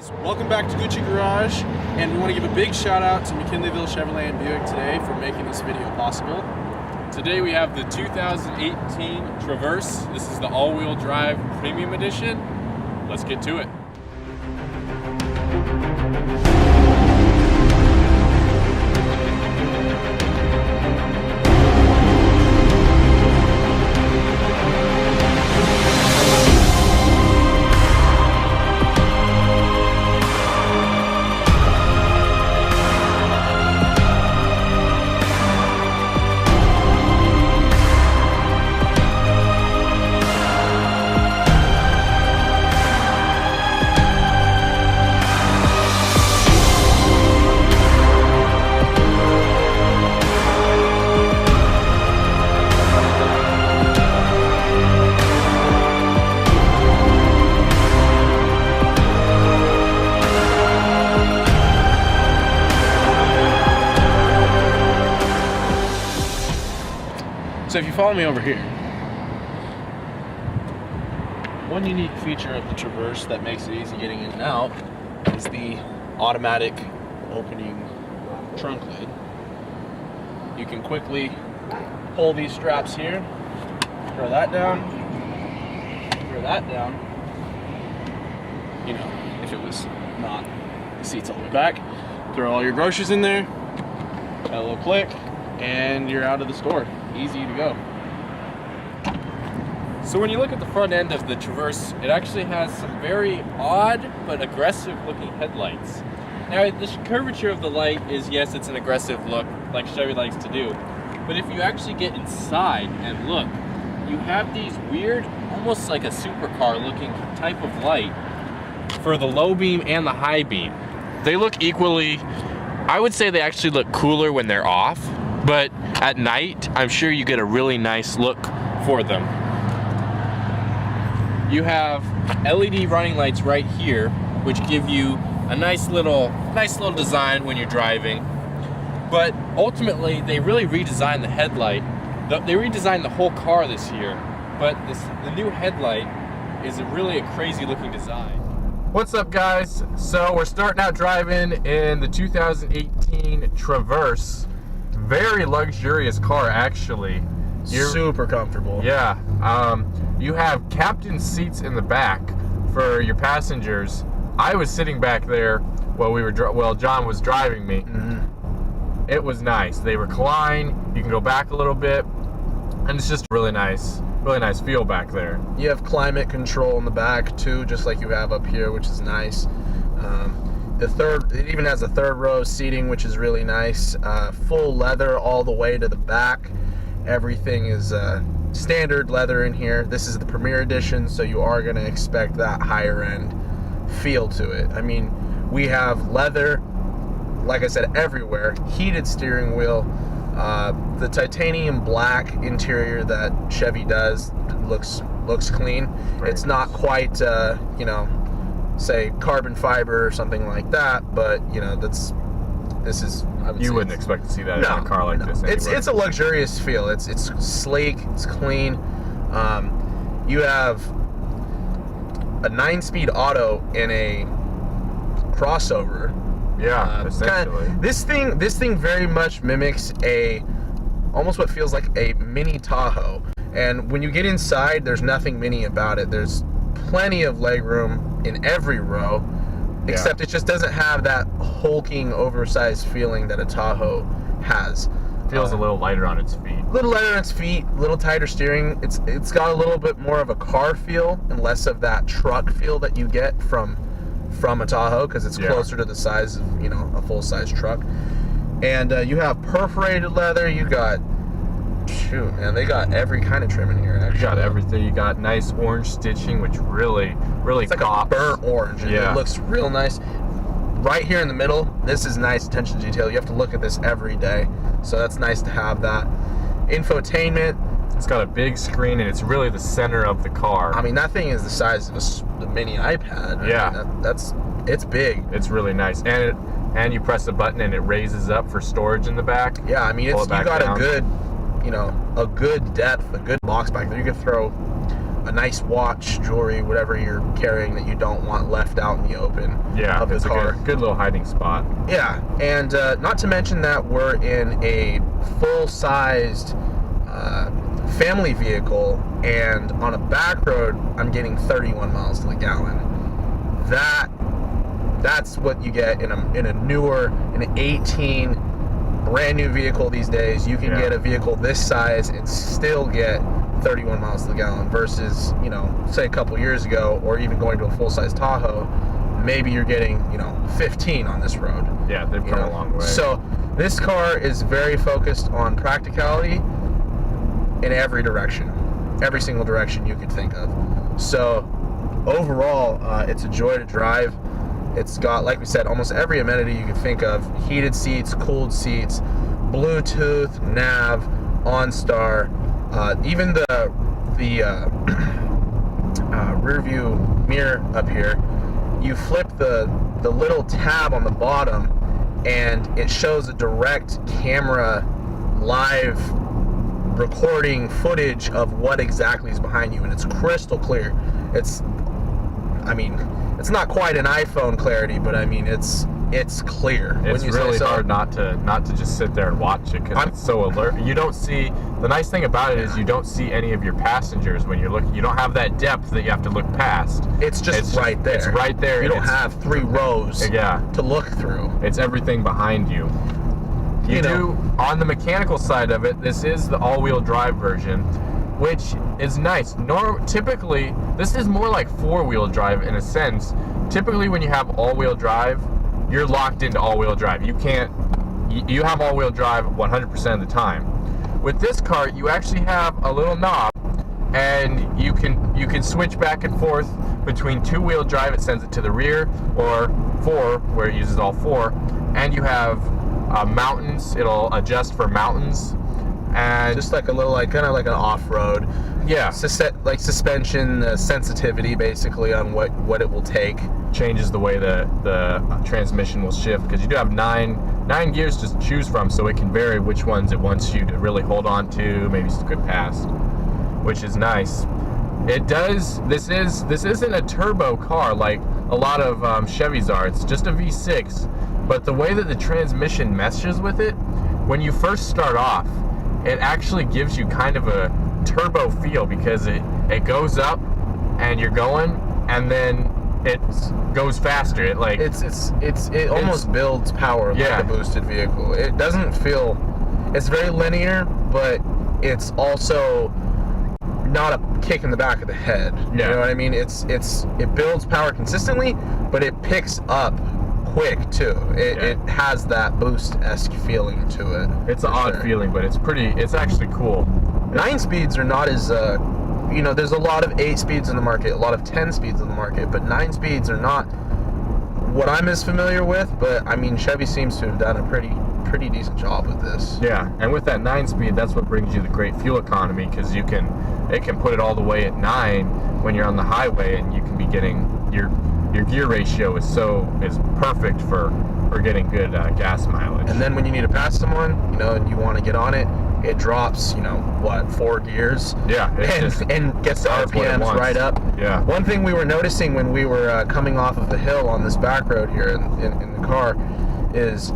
guys, welcome back to Gucci Garage, and we want to give a big shout out to McKinleyville Chevrolet and Buick today for making this video possible. Today we have the 2018 Traverse. This is the all-wheel drive premium edition. Let's get to it. So if you follow me over here, one unique feature of the Traverse that makes it easy getting in and out is the automatic opening trunk lid. You can quickly pull these straps here, throw that down, you know, if it was not the seats all the way back, throw all your groceries in there, a little click, and you're out of the store. Easy to go. So when you look at the front end of the Traverse, it actually has some very odd but aggressive looking headlights. Now the curvature of the light is, yes, it's an aggressive look like Chevy likes to do, but if you actually get inside and look, you have these weird, almost like a supercar looking type of light for the low beam and the high beam. They look equally, I would say they actually look cooler when they're off, but at night, I'm sure you get a really nice look for them. You have LED running lights right here, which give you a nice little design when you're driving. But ultimately, they really redesigned the headlight. They redesigned the whole car this year, but the new headlight is really a crazy looking design. What's up, guys? So we're starting out driving in the 2018 Traverse. Very luxurious car, actually. Super comfortable. Yeah. You have captain seats in the back for your passengers. I was sitting back there while John was driving me. Mm-hmm. It was nice. They recline. You can go back a little bit, and it's just really nice feel back there. You have climate control in the back too, just like you have up here, which is nice. It even has a third row seating, which is really nice. Full leather all the way to the back. Everything is standard leather in here. This is the Premier Edition, so you are going to expect that higher end feel to it. I mean, we have leather, like I said, everywhere. Heated steering wheel. The titanium black interior that Chevy does looks clean. Right. It's not quite, you know, say carbon fiber or something like that, but you know, this is, you wouldn't expect to see that in a car like this anywhere. It's a luxurious feel. It's sleek, it's clean. You have a 9-speed auto in a crossover. Yeah, essentially. This thing very much mimics almost what feels like a mini Tahoe. And when you get inside, there's nothing mini about it. There's plenty of legroom in every row, except it just doesn't have that hulking, oversized feeling that a Tahoe has. Feels a little lighter on its feet. A little lighter on its feet, a little tighter steering. It's got a little bit more of a car feel and less of that truck feel that you get from a Tahoe, because it's closer to the size of, you know, a full-size truck. And you have perforated leather. You got, shoot, man, they got every kind of trim in here, actually. You got everything. You got nice orange stitching, which really it's like pops. a burnt orange, and it looks real nice. Right here in the middle, this is nice attention to detail. You have to look at this every day, so that's nice to have that. Infotainment. It's got a big screen, and it's really the center of the car. I mean, that thing is the size of the mini iPad. Yeah. I mean, it's big. It's really nice, and you press a button and it raises up for storage in the back. Yeah, I mean, you got down. a good, you know, a good depth, a good box back there. You can throw a nice watch, jewelry, whatever you're carrying that you don't want left out in the open of the car. A good little hiding spot. Yeah, and not to mention that we're in a full-sized family vehicle, and on a back road, I'm getting 31 miles to the gallon. That's what you get in a newer, an 18 brand new vehicle these days. You can get a vehicle this size and still get 31 miles to the gallon versus, say a couple years ago, or even going to a full-size Tahoe, maybe you're getting, 15 on this road. Yeah, they've come a long way. So this car is very focused on practicality in every direction, every single direction you could think of. So overall, it's a joy to drive. It's got, like we said, almost every amenity you can think of: heated seats, cooled seats, Bluetooth, nav, OnStar, even the rear view mirror up here. You flip the little tab on the bottom, and it shows a direct camera live recording footage of what exactly is behind you, and it's crystal clear. It's not quite an iPhone clarity, but it's clear. It's really hard not to just sit there and watch it because it's so alert. You don't see, the nice thing about it is you don't see any of your passengers when you're looking. You don't have that depth that you have to look past. It's just right there. It's right there. You don't have 3 rows to look through. It's everything behind you. You do, on the mechanical side of it, this is the all-wheel drive version, which is nice. Typically, this is more like 4-wheel drive in a sense. Typically, when you have all-wheel drive, you're locked into all-wheel drive. You have all-wheel drive 100% of the time. With this car, you actually have a little knob, and you can switch back and forth between 2-wheel drive. It sends it to the rear, or 4, where it uses all 4, and you have mountains. It'll adjust for mountains, and just like a little, kind of like an off-road. Yeah. Like suspension sensitivity, basically, on what it will take. Changes the way the transmission will shift, because you do have nine gears to choose from, so it can vary which ones it wants you to really hold on to, maybe skip past, which is nice. It does. This isn't a turbo car like a lot of Chevys are. It's just a V6. But the way that the transmission meshes with it, when you first start off, it actually gives you kind of a turbo feel, because it goes up and you're going, and then it goes faster. It almost builds power like a boosted vehicle. It doesn't feel. It's very linear, but it's also not a kick in the back of the head. You know what I mean? It builds power consistently, but it picks up quick too. It has that boost-esque feeling to it. It's an odd feeling, but it's actually cool. 9 speeds are not as there's a lot of 8 speeds in the market, a lot of 10 speeds in the market, but 9 speeds are not what I'm as familiar with. But Chevy seems to have done a pretty decent job with this. Yeah, and with that 9 speed, that's what brings you the great fuel economy, because it can put it all the way at 9 when you're on the highway, and you can be getting your gear ratio is perfect for getting good gas mileage. And then when you need to pass someone, and you want to get on it, it drops 4 gears. Yeah, and gets the RPMs right up. Yeah. One thing we were noticing when we were coming off of the hill on this back road here in the car is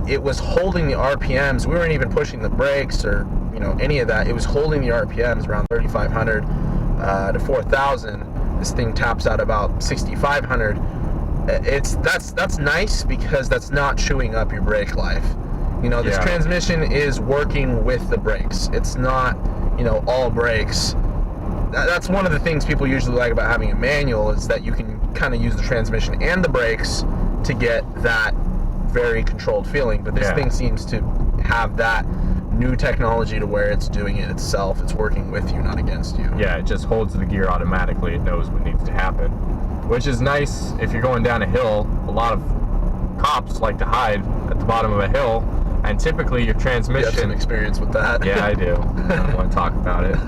it was holding the RPMs. We weren't even pushing the brakes or any of that. It was holding the RPMs around 3,500 to 4,000. This thing taps out about 6,500. That's nice, because that's not chewing up your brake life. This transmission is working with the brakes. It's not, all brakes. That's one of the things people usually like about having a manual, is that you can kind of use the transmission and the brakes to get that very controlled feeling. But this thing seems to have that new technology to where it's doing it itself. It's working with you, not against you. Yeah, it just holds the gear automatically. It knows what needs to happen, which is nice if you're going down a hill. A lot of cops like to hide at the bottom of a hill, and typically your transmission... You have some experience with that. Yeah, I do. I don't want to talk about it.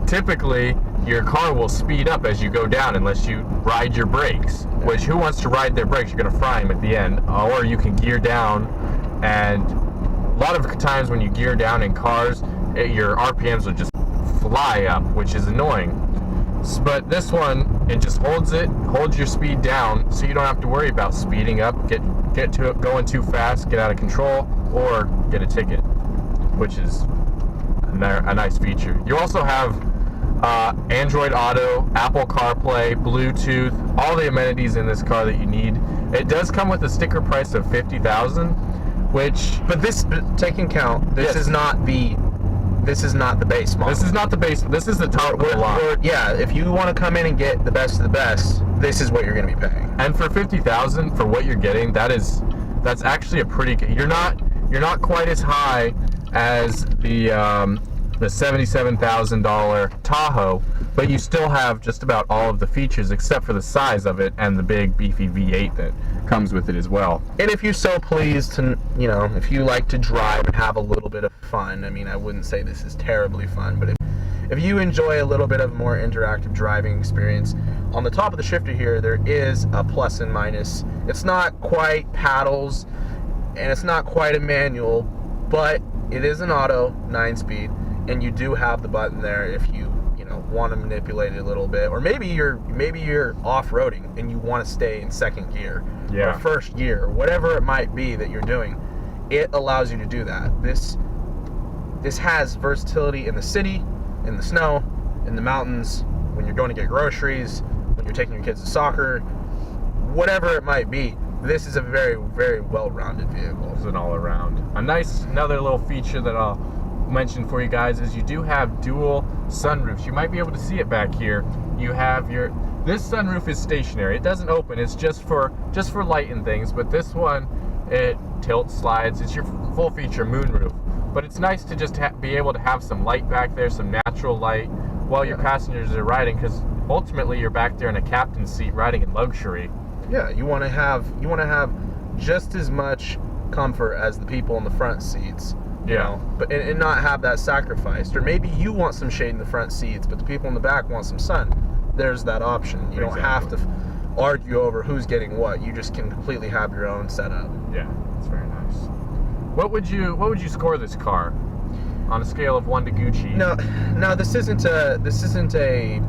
Typically, your car will speed up as you go down unless you ride your brakes, which who wants to ride their brakes? You're going to fry them at the end. Or you can gear down, and a lot of times when you gear down in cars, your RPMs will just fly up, which is annoying. But this one, it just holds your speed down, so you don't have to worry about speeding up, get to it going too fast, get out of control, or get a ticket, which is a nice feature. You also have Android Auto, Apple CarPlay, Bluetooth, all the amenities in this car that you need. It does come with a sticker price of $50,000, which, but taking count, this is not the base model. This is not the base. This is the top of the line. Yeah, if you want to come in and get the best of the best, this is what you're going to be paying. And for $50,000 for what you're getting, that's actually a pretty good. You're not quite as high as the $77,000 Tahoe, but you still have just about all of the features except for the size of it and the big beefy V8 that comes with it as well. And if you're so pleased to, if you like to drive and have a little bit of fun, I mean, I wouldn't say this is terribly fun, but if you enjoy a little bit of more interactive driving experience, on the top of the shifter here, there is a plus and minus. It's not quite paddles, and it's not quite a manual, but it is an auto 9-speed, and you do have the button there if you want to manipulate it a little bit, or maybe you're off-roading and you want to stay in second gear or first gear, or whatever it might be that you're doing. It allows you to do that. This has versatility in the city, in the snow, in the mountains, when you're going to get groceries, when you're taking your kids to soccer, whatever it might be. This is a very, very well-rounded vehicle. It's an all-around. Another little feature that I'll mention for you guys is you do have dual sunroofs. You might be able to see it back here. You have this sunroof is stationary. It doesn't open. It's just for light and things. But this one, it tilts, slides. It's your full feature moonroof. But it's nice to just be able to have some light back there, some natural light, while your passengers are riding, because ultimately you're back there in a captain's seat riding in luxury. Yeah, you want to have just as much comfort as the people in the front seats. But and not have that sacrificed. Or maybe you want some shade in the front seats, but the people in the back want some sun. There's that option. You don't have to argue over who's getting what. You just can completely have your own setup. Yeah, it's very nice. What would you score this car on a scale of 1 to Gucci? No, this isn't a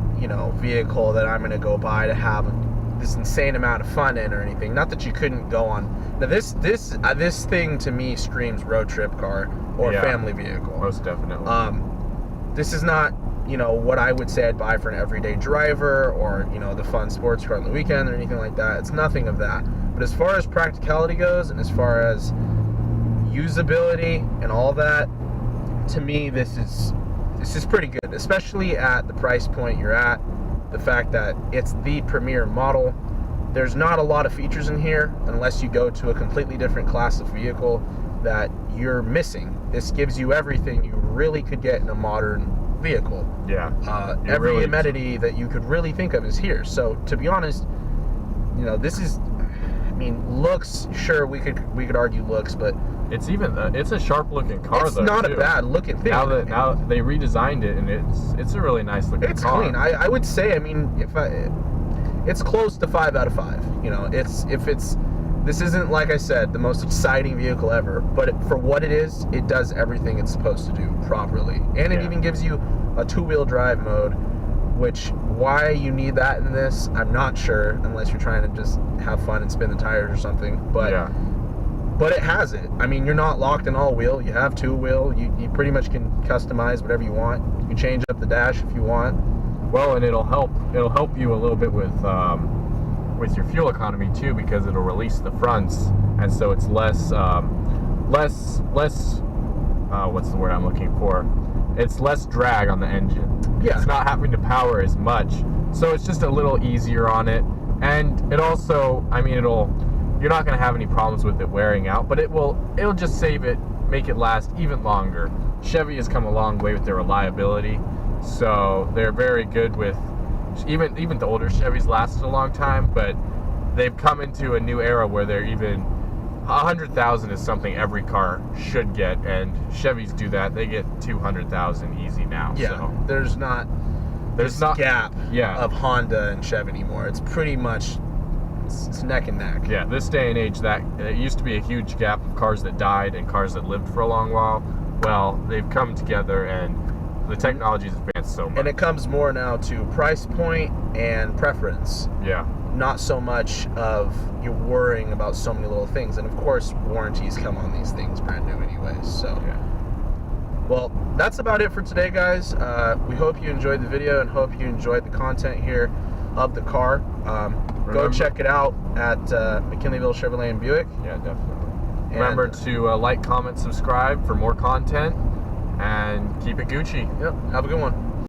vehicle that I'm going to go buy to have this insane amount of fun in or anything. Not that you couldn't go on. Now this thing to me screams road trip car or family vehicle. Most definitely. This is not what I would say I'd buy for an everyday driver, or the fun sports car on the weekend or anything like that. It's nothing of that. But as far as practicality goes, and as far as usability and all that, to me this is pretty good, especially at the price point you're at. The fact that it's the Premier model. There's not a lot of features in here unless you go to a completely different class of vehicle that you're missing. This gives you everything you really could get in a modern vehicle. Yeah. Every really amenity that you could really think of is here. So to be honest, this is, looks, sure, we could argue looks, but it's a sharp looking car. It's not a bad looking thing. Now they redesigned it, and it's a really nice looking car. It's clean. I would say, it's close to 5 out of 5. This isn't, like I said, the most exciting vehicle ever, but for what it is, it does everything it's supposed to do properly. And it even gives you a 2-wheel drive mode, which, why you need that in this, I'm not sure, unless you're trying to just have fun and spin the tires or something. But but it has it. You're not locked in all-wheel. You have 2-wheel. You pretty much can customize whatever you want. You can change up the dash if you want. Well, and it'll help you a little bit with your fuel economy too, because it'll release the fronts, and so it's less what's the word I'm looking for? It's less drag on the engine. Yeah. It's not having to power as much, so it's just a little easier on it. And it also, you're not going to have any problems with it wearing out, but it'll just save it, make it last even longer. Chevy has come a long way with their reliability, so they're very good with, even the older Chevys lasted a long time, but they've come into a new era where they're even 100,000 is something every car should get, and Chevys do that. They get 200,000 easy now. Yeah, so there's not gap of Honda and Chevy anymore. It's pretty much it's neck and neck. Yeah, this day and age, that it used to be a huge gap of cars that died and cars that lived for a long while. Well, they've come together, and The technology's advanced so much. And it comes more now to price point and preference. Yeah. Not so much of you worrying about so many little things. And of course, warranties come on these things brand new anyways. So, Yeah. well, that's about it for today, guys. We hope you enjoyed the video and hope you enjoyed the content here of the car. Go check it out at McKinleyville Chevrolet and Buick. Yeah, definitely. And Remember to like, comment, subscribe for more content, and keep it Gucci. Yep. Have a good one.